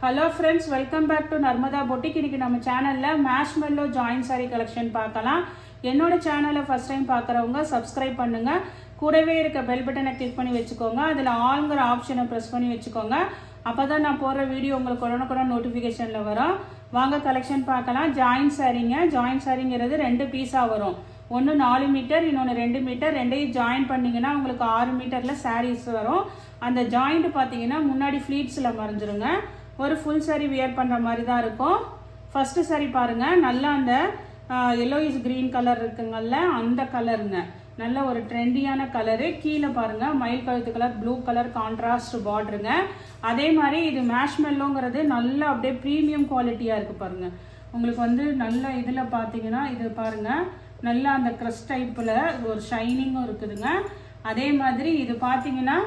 Hello friends, welcome back to Narmada boutique. இன்றைக்கி நம்ம சேனலில் மேஷ்மெல்லோ ஜாயின் சாரி கலெக்ஷன் பார்க்கலாம். என்னோட சேனலை ஃபஸ்ட் டைம் பார்க்குறவங்க சப்ஸ்கிரைப் பண்ணுங்கள். கூடவே இருக்க பெல் பட்டனை கிளிக் பண்ணி வச்சுக்கோங்க. அதில் ஆல்ங்கிற ஆப்ஷனை ப்ரெஸ் பண்ணி வச்சுக்கோங்க. அப்போ தான் நான் போடுற வீடியோ உங்களுக்கு உடனுக்குடன் நோட்டிஃபிகேஷனில் வரும். வாங்க கலெக்ஷன் பார்க்கலாம். ஜாயின் சாரீங்க. ஜாயின் சாரிங்கிறது 2 பீஸாக வரும். ஒன்று 4 மீட்டர், இன்னொன்று 2 மீட்டர். ரெண்டையும் ஜாயின் பண்ணிங்கன்னா உங்களுக்கு 6 மீட்டரில் சாரீஸ் வரும். அந்த ஜாயிண்ட் பார்த்தீங்கன்னா முன்னாடி ஃப்ளீட்ஸில் மறைஞ்சிருங்க. ஒரு ஃபுல் சாரி வியர் பண்ணுற மாதிரி தான் இருக்கும். ஃபஸ்ட்டு சாரி பாருங்கள், நல்லா அந்த எல்லோயிஷ் க்ரீன் கலர் இருக்குங்கல்ல, அந்த கலருங்க. நல்ல ஒரு ட்ரெண்டியான கலரு. கீழே பாருங்கள் மயில் கழுத்து கலர், ப்ளூ கலர் கான்ட்ராஸ்ட் பார்டருங்க. அதே மாதிரி இது மேஷ்மெல்லோங்கிறது நல்லா அப்படியே ப்ரீமியம் குவாலிட்டியாக இருக்குது பாருங்கள். உங்களுக்கு வந்து நல்ல இதில் பார்த்தீங்கன்னா இது பாருங்கள், நல்லா அந்த க்ரஷ் டைப்பில் ஒரு ஷைனிங்கும் இருக்குதுங்க. அதே மாதிரி இது பார்த்தீங்கன்னா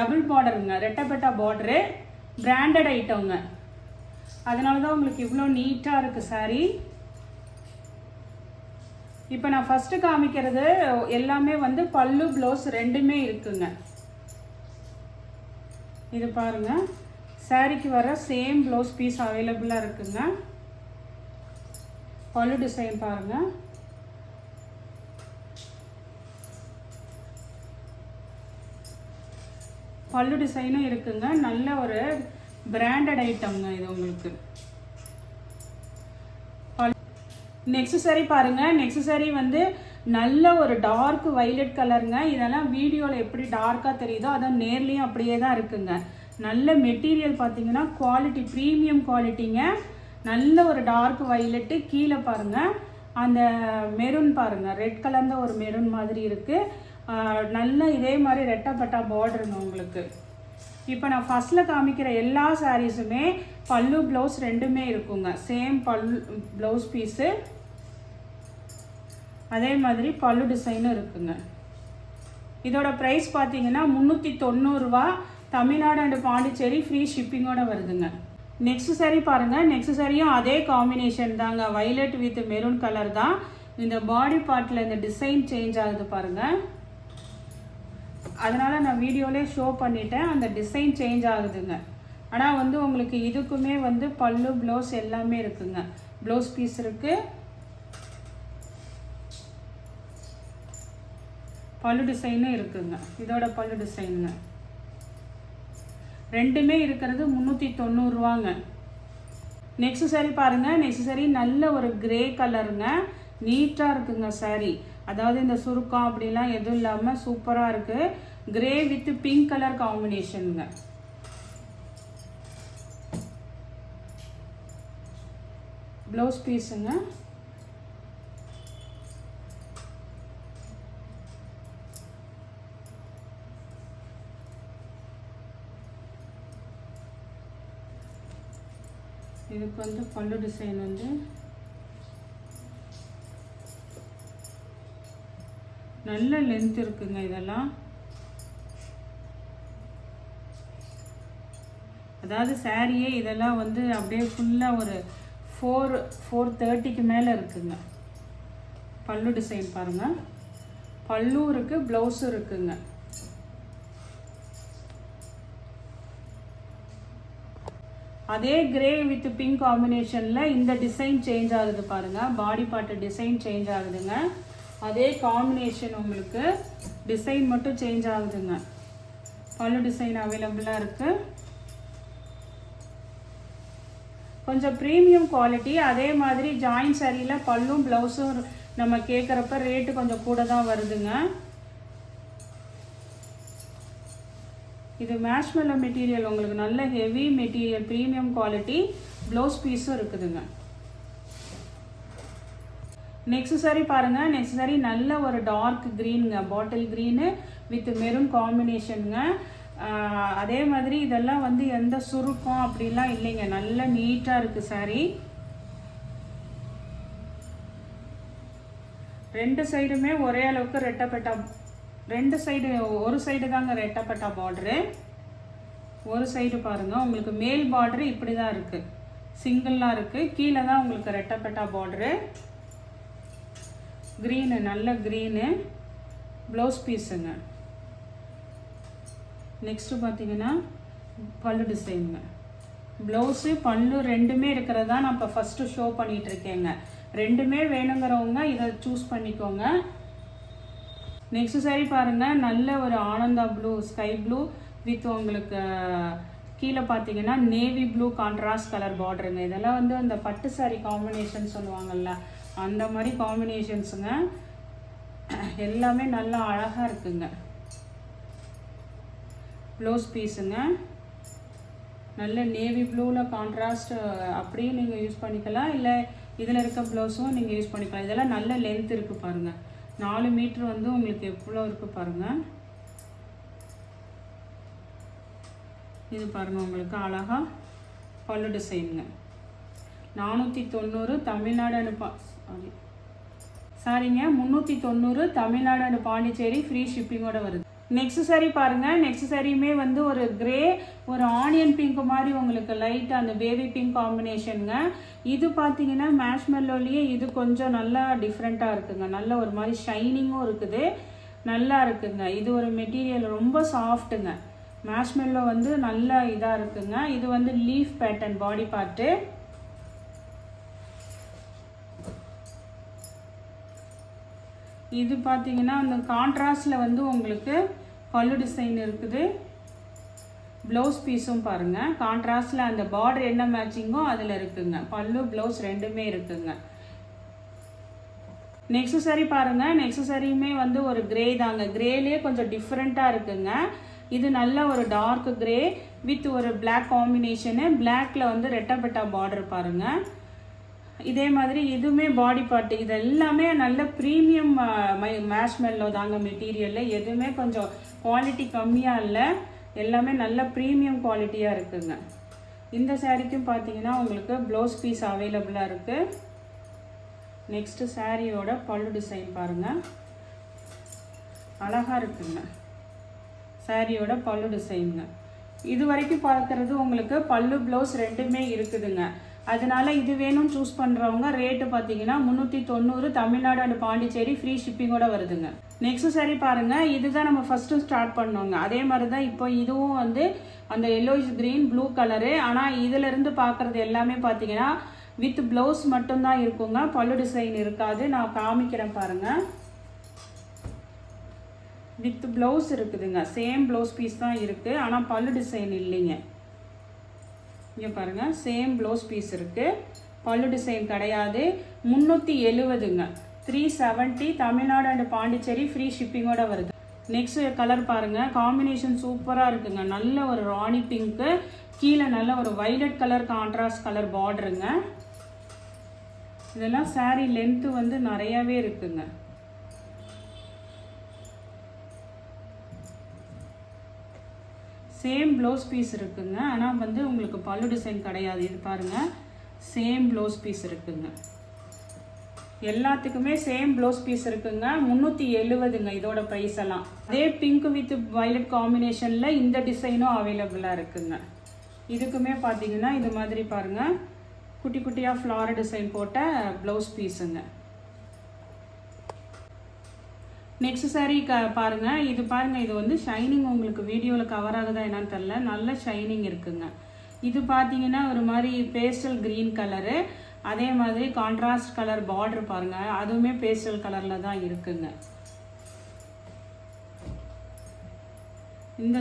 டபுள் பார்டருங்க, ரெட்டப்பெட்டா பார்டரு, பிராண்டட் ஐட்டம்ங்க. அதனால தான் உங்களுக்கு இவ்வளோ நீட்டாக இருக்குது சாரீ. இப்போ நான் ஃபஸ்ட்டு காமிக்கிறது எல்லாமே வந்து பல்லு ப்ளவுஸ் ரெண்டுமே இருக்குங்க. இது பாருங்கள், சாரீக்கு வர சேம் ப்ளவுஸ் பீஸ் அவைலபிளாக இருக்குங்க. பல்லு டிசைன் பாருங்கள். பல்லு டிசைனும் இருக்குங்க. நல்ல ஒரு பிராண்டட் ஐட்டம்ங்க இது உங்களுக்கு. நெக்ஸ்ட் சாரி பாருங்க. நெக்ஸ்ட் சாரி வந்து நல்ல ஒரு டார்க் வைலட் கலருங்க. இதெல்லாம் வீடியோவில் எப்படி டார்க்காக தெரியுதோ அதான் நேர்லேயும் அப்படியே தான் இருக்குங்க. நல்ல மெட்டீரியல் பார்த்தீங்கன்னா குவாலிட்டி ப்ரீமியம் குவாலிட்டிங்க. நல்ல ஒரு டார்க் வைலட்டு. கீழே பாருங்கள் அந்த மெரூன் பாருங்கள், ரெட் கலர்ந்த ஒரு மெரூன் மாதிரி இருக்குது. நல்ல இதே மாதிரி ரெட்டப்பட்டா பார்டருங்க உங்களுக்கு. இப்போ நான் ஃபஸ்ட்டில் காமிக்கிற எல்லா சாரீஸுமே பல்லு ப்ளவுஸ் ரெண்டுமே இருக்குங்க. சேம் பல்லு ப்ளவுஸ் பீஸு, அதே மாதிரி பல்லு டிசைனும் இருக்குங்க. இதோட ப்ரைஸ் பார்த்தீங்கன்னா 390 ரூபா. தமிழ்நாடு அண்ட் பாண்டிச்சேரி ஃப்ரீ ஷிப்பிங்கோட வருதுங்க. நெக்ஸ்ட் சாரீ பாருங்கள். நெக்ஸ்ட் சாரியும் அதே காம்பினேஷன் தாங்க, வைலட் வித் மெரூன் கலர் தான். இந்த பாடி பார்ட்டில் இந்த டிசைன் சேஞ்ச் ஆகுது பாருங்கள். அதனால் நான் வீடியோவிலே ஷோ பண்ணிட்டேன், அந்த டிசைன் சேஞ்ச் ஆகுதுங்க. ஆனால் வந்து உங்களுக்கு இதுக்குமே வந்து பல்லு ப்ளவுஸ் எல்லாமே இருக்குங்க. ப்ளவுஸ் பீஸ் இருக்குது, பல்லு டிசைனும் இருக்குங்க. இதோட பல்லு டிசைனுங்க ரெண்டுமே இருக்கிறது 390 ரூபாங்க. நெக்ஸ்ட் சாரி பாருங்கள். நெக்ஸ்ட் சாரி நல்ல ஒரு கிரே கலருங்க. நீட்டாக இருக்குங்க சாரி. அதாவது இந்த சுருக்கம் அப்படிலாம் எதுவும் இல்லாமல் சூப்பராக இருக்குது. கிரே வித் பிங்க் கலர் காம்பினேஷனுங்க. ப்ளவுஸ் பீஸுங்க. இதுக்கு வந்து பல்லு டிசைன் வந்து நல்ல லென்த் இருக்குங்க. இதெல்லாம் அதாவது சாரியே இதெல்லாம் வந்து அப்படியே ஃபுல்லாக ஒரு 430க்கு மேலே இருக்குங்க. பல்லு டிசைன் பாருங்கள். பல்லு இருக்குது, ப்ளவுஸும் இருக்குங்க. அதே கிரே வித் பிங்க் காம்பினேஷனில் இந்த டிசைன் சேஞ்ச் ஆகுது பாருங்கள். பாடி பார்ட்டு டிசைன் சேஞ்ச் ஆகுதுங்க. அதே காம்பினேஷன் உங்களுக்கு டிசைன் மட்டும் சேஞ்ச் ஆகுதுங்க. பல்லு டிசைன் அவைலபிளாக இருக்குது. கொஞ்சம் ப்ரீமியம் குவாலிட்டி. அதே மாதிரி ஜாயின் சாரியில் பல்லும் ப்ளவுஸும் நம்ம கேட்குறப்ப ரேட்டு கொஞ்சம் கூட தான் வருதுங்க. இது மேஷ்மெல்லோ மெட்டீரியல், உங்களுக்கு நல்ல heavy material, premium quality. Blouse பீஸும் இருக்குதுங்க. நெக்ஸ்ட் சாரி பாருங்கள். நெக்ஸ்ட் சாரி நல்ல ஒரு டார்க் க்ரீனுங்க, பாட்டில் க்ரீனு வித் மெரூன் காம்பினேஷனுங்க. அதே மாதிரி இதெல்லாம் வந்து எந்த சுருக்கம் அப்படிலாம் இல்லைங்க. நல்ல நீட்டாக இருக்குது சாரி. ரெண்டு சைடுமே ஒரே அளவுக்கு ரெட்டப்பட்டா, ரெண்டு சைடு ஒரு சைடு தாங்க ரெட்டப்பட்டா பார்டரு. ஒரு சைடு பாருங்கள் உங்களுக்கு மேல் பார்டரு இப்படி தான் இருக்குது, சிங்கிளாக இருக்குது. கீழே தான் உங்களுக்கு ரெட்டப்பட்டா பார்டரு. க்ரீனு, நல்ல க்ரீனு ப்ளவுஸ் பீஸுங்க. நெக்ஸ்ட்டு பார்த்தீங்கன்னா பல்லு டிசைனுங்க. ப்ளவுஸு பல்லு ரெண்டுமே இருக்கிறதா நான் இப்போ ஃபஸ்ட்டு ஷோ பண்ணிகிட்டு இருக்கேங்க. ரெண்டுமே வேணுங்கிறவங்க இதை சூஸ் பண்ணிக்கோங்க. நெக்ஸ்ட் சாரி பாருங்கள், நல்ல ஒரு Ananda blue, sky blue with உங்களுக்கு கீழே பார்த்தீங்கன்னா நேவி ப்ளூ கான்ட்ராஸ்ட் கலர் பார்டருங்க. இதெல்லாம் வந்து அந்த பட்டு சாரி காம்பினேஷன் சொல்லுவாங்கள்ல, அந்த மாதிரி காம்பினேஷன்ஸுங்க. எல்லாமே நல்லா அழகாக இருக்குங்க. ப்ளவுஸ் பீஸுங்க நல்ல நேவி ப்ளூவில் கான்ட்ராஸ்ட் அப்படியே நீங்கள் யூஸ் பண்ணிக்கலாம், இல்லை இதில் இருக்க ப்ளவுஸும் நீங்கள் யூஸ் பண்ணிக்கலாம். இதெல்லாம் நல்ல லென்த் இருக்குது பாருங்கள். 4 மீட்ரு வந்து உங்களுக்கு எவ்வளோ இருக்குது பாருங்கள். இது பாருங்கள், உங்களுக்கு அழகாக பல்லு டிசைனுங்க. 490 தமிழ்நாடு அண்ட் சாரிங்க 390 தமிழ்நாடு அண்ட் பாண்டிச்சேரி ஃப்ரீ ஷிப்பிங்கோட வருது. நெக்ஸ்ட் சாரி பாருங்கள். நெக்ஸ்ட் சாரியுமே வந்து ஒரு கிரே, ஒரு ஆனியன் பிங்க் மாதிரி உங்களுக்கு லைட் அந்த பேபி பிங்க் காம்பினேஷனுங்க. இது பார்த்தீங்கன்னா மேஷ்மெல்லோலேயே இது கொஞ்சம் நல்லா டிஃப்ரெண்ட்டாக இருக்குங்க. நல்ல ஒரு மாதிரி ஷைனிங்கும் இருக்குது, நல்லா இருக்குங்க. இது ஒரு மெட்டீரியல் ரொம்ப சாஃப்ட்டுங்க. மேஷ்மெல்லோ வந்து நல்லா இதாக இருக்குங்க. இது வந்து லீஃப் பேட்டர்ன் பாடி பார்ட்டு. இது பார்த்தீங்கன்னா அந்த கான்ட்ராஸ்டில் வந்து உங்களுக்கு பல்லு டிசைன் இருக்குது. ப்ளவுஸ் பீஸும் பாருங்கள் கான்ட்ராஸ்டில் அந்த பார்டர் என்ன மேட்சிங்கோ அதில் இருக்குங்க. பல்லு ப்ளவுஸ் ரெண்டுமே இருக்குங்க. நெக்ஸ்ட் சாரி பாருங்கள். நெக்ஸ்ட் சாரியுமே வந்து ஒரு கிரே தாங்க. கிரேலேயே கொஞ்சம் டிஃப்ரெண்ட்டாக இருக்குங்க. இது நல்ல ஒரு டார்க் கிரே வித் ஒரு பிளாக் காம்பினேஷனு. பிளாக்ல வந்து ரெட்டப்பட்டா பார்டர் பாருங்கள். இதே மாதிரி இதுவுமே பாடி பார்ட். இது எல்லாமே நல்ல ப்ரீமியம் மேஷ்மெல்லோ தாங்க மெட்டீரியல். எதுவுமே கொஞ்சம் குவாலிட்டி கம்மியாக இல்லை, எல்லாமே நல்ல ப்ரீமியம் குவாலிட்டியாக இருக்குங்க. இந்த சாரீக்கும் பார்த்தீங்கன்னா உங்களுக்கு ப்ளவுஸ் பீஸ் அவைலபிளாக இருக்குது. நெக்ஸ்ட்டு சாரியோட பல்லு டிசைன் பாருங்கள், அழகாக இருக்குங்க. சாரியோட பல்லு டிசைனுங்க. இது வரைக்கும் பார்க்குறது உங்களுக்கு பல்லு ப்ளவுஸ் ரெண்டுமே இருக்குதுங்க. அதனால இது வேணும் சூஸ் பண்ணுறவங்க ரேட்டு பார்த்தீங்கன்னா 390 தமிழ்நாடு அண்ட் பாண்டிச்சேரி ஃப்ரீ ஷிப்பிங்கோட வருதுங்க. நெக்ஸ்ட் சாரி பாருங்கள். இதுதான் நம்ம ஃபஸ்ட்டு ஸ்டார்ட் பண்ணோங்க. அதே மாதிரி தான் இப்போ இதுவும் வந்து அந்த எல்லோயிஷ் க்ரீன் ப்ளூ கலரு. ஆனால் இதிலேருந்து பார்க்குறது எல்லாமே பார்த்தீங்கன்னா வித் ப்ளவுஸ் மட்டும்தான் இருக்குங்க, பல்லு டிசைன் இருக்காது. நான் காமிக்கிறேன் பாருங்கள். வித் ப்ளவுஸ் இருக்குதுங்க. சேம் ப்ளவுஸ் பீஸ் தான் இருக்குது, ஆனால் பல்லு டிசைன் இல்லைங்க. இங்கே பாருங்கள், சேம் ப்ளவுஸ் பீஸ் இருக்குது, பல்லு டிசைன் கிடையாது. 370ங்க, 370 தமிழ்நாடு அண்ட் பாண்டிச்சேரி ஃப்ரீ ஷிப்பிங்கோட வருது. நெக்ஸ்ட் கலர் பாருங்கள், காம்பினேஷன் சூப்பராக இருக்குங்க. நல்ல ஒரு ராணி பிங்க்கு, கீழே நல்ல ஒரு வைலட் கலர் கான்ட்ராஸ்ட் கலர் பார்டருங்க. இதெல்லாம் சாரீ லென்த்து வந்து நிறையாவே இருக்குங்க. சேம் ப்ளவுஸ் பீஸ் இருக்குங்க, ஆனால் வந்து உங்களுக்கு பல்லு டிசைன் கிடையாது. இது பாருங்கள், சேம் ப்ளவுஸ் பீஸ் இருக்குங்க. எல்லாத்துக்குமே சேம் ப்ளவுஸ் பீஸ் இருக்குங்க. 370ங்க இதோட ப்ரைஸ் எல்லாம். அதே பிங்க் வித் வயலட் காம்பினேஷனில் இந்த டிசைனும் அவைலபிளாக இருக்குங்க. இதுக்குமே பார்த்தீங்கன்னா இது மாதிரி பாருங்கள், குட்டி குட்டியாக ஃப்ளார் டிசைன் போட்ட ப்ளவுஸ் பீஸுங்க. நெக்ஸ்ட் சாரீ பாருங்கள். இது பாருங்கள், இது வந்து ஷைனிங் உங்களுக்கு வீடியோவில் கவர் ஆகுதா என்னன்னு தெரில, நல்ல ஷைனிங் இருக்குங்க. இது பார்த்தீங்கன்னா ஒரு மாதிரி பேஸ்டல் க்ரீன் கலரு, அதே மாதிரி கான்ட்ராஸ்ட் கலர் பார்டர் பாருங்கள், அதுவுமே பேஸ்டல் கலரில் தான் இருக்குங்க. இந்த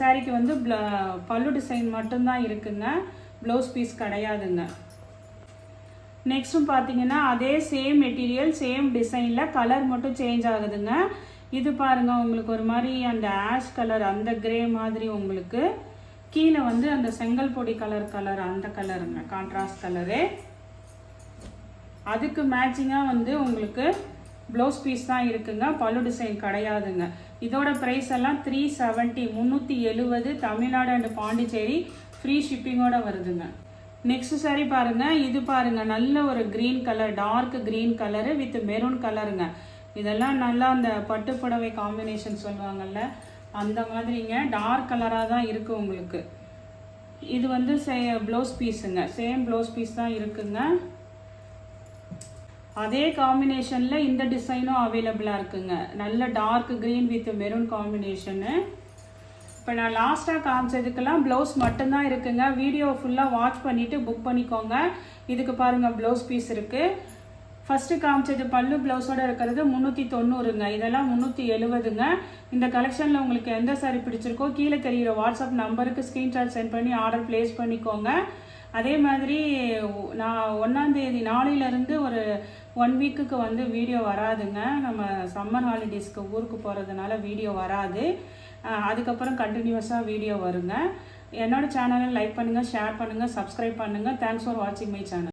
சாரீக்கு வந்து பல்லு டிசைன் மட்டும்தான் இருக்குங்க, ப்ளவுஸ் பீஸ் கிடையாதுங்க. நெக்ஸ்ட்டும் பார்த்தீங்கன்னா அதே சேம் மெட்டீரியல் சேம் டிசைனில் கலர் மட்டும் சேஞ்ச் ஆகுதுங்க. இது பாருங்கள், உங்களுக்கு ஒரு மாதிரி அந்த ஆஷ் கலர் அந்த கிரே மாதிரி, உங்களுக்கு கீழே வந்து அந்த செங்கல் பொடி கலர் அந்த கலருங்க, கான்ட்ராஸ்ட் கலரு. அதுக்கு மேட்சிங்காக வந்து உங்களுக்கு ப்ளவுஸ் பீஸ் தான் இருக்குங்க, பல்லு டிசைன் கிடையாதுங்க. இதோட ப்ரைஸ் எல்லாம் 370, 370 தமிழ்நாடு அண்ட் பாண்டிச்சேரி ஃப்ரீ ஷிப்பிங்கோட வருதுங்க. நெக்ஸ்ட் சாரி பாருங்கள். இது பாருங்கள், நல்ல ஒரு green colour, dark green colour with maroon கலருங்க. இதெல்லாம் நல்லா அந்த பட்டு புடவை காம்பினேஷன் சொல்லுவாங்கள்ல, அந்த மாதிரிங்க. டார்க் கலராக தான் இருக்குது உங்களுக்கு. இது வந்து ப்ளவுஸ் பீஸுங்க, சேம் ப்ளவுஸ் பீஸ் தான் இருக்குங்க. அதே காம்பினேஷனில் இந்த டிசைனும் அவைலபிளாக இருக்குங்க. நல்ல dark green with maroon combination. இப்போ நான் லாஸ்ட்டாக காமிச்சதுக்கெல்லாம் ப்ளவுஸ் மட்டும்தான் இருக்குங்க. வீடியோ ஃபுல்லாக வாட்ச் பண்ணிவிட்டு புக் பண்ணிக்கோங்க. இதுக்கு பாருங்கள் ப்ளவுஸ் பீஸ் இருக்குது. ஃபஸ்ட்டு காமிச்சது பல்லு ப்ளவுஸோடு இருக்கிறது 390ங்க. இதெல்லாம் 370ங்க. இந்த கலெக்ஷனில் உங்களுக்கு எந்த சாரி பிடிச்சிருக்கோ கீழே தெரிகிற வாட்ஸ்அப் நம்பருக்கு ஸ்க்ரீன்ஷாட் சென்ட் பண்ணி ஆர்டர் ப்ளேஸ் பண்ணிக்கோங்க. அதே மாதிரி நான் 1ஆம் தேதி நாளையிலேருந்து ஒரு 1 வீக்குக்கு வந்து வீடியோ வராதுங்க. நம்ம சம்மர் ஹாலிடேஸ்க்கு ஊருக்கு போகிறதுனால வீடியோ வராது. அதுக்கப்புறம் கண்டினியூஸாக வீடியோ வருங்க. என்னோடய சேனலை லைக் பண்ணுங்கள், ஷேர் பண்ணுங்கள், சப்ஸ்கிரைப் பண்ணுங்கள். தேங்க்ஸ் ஃபார் வாட்சிங் மை சேனல்.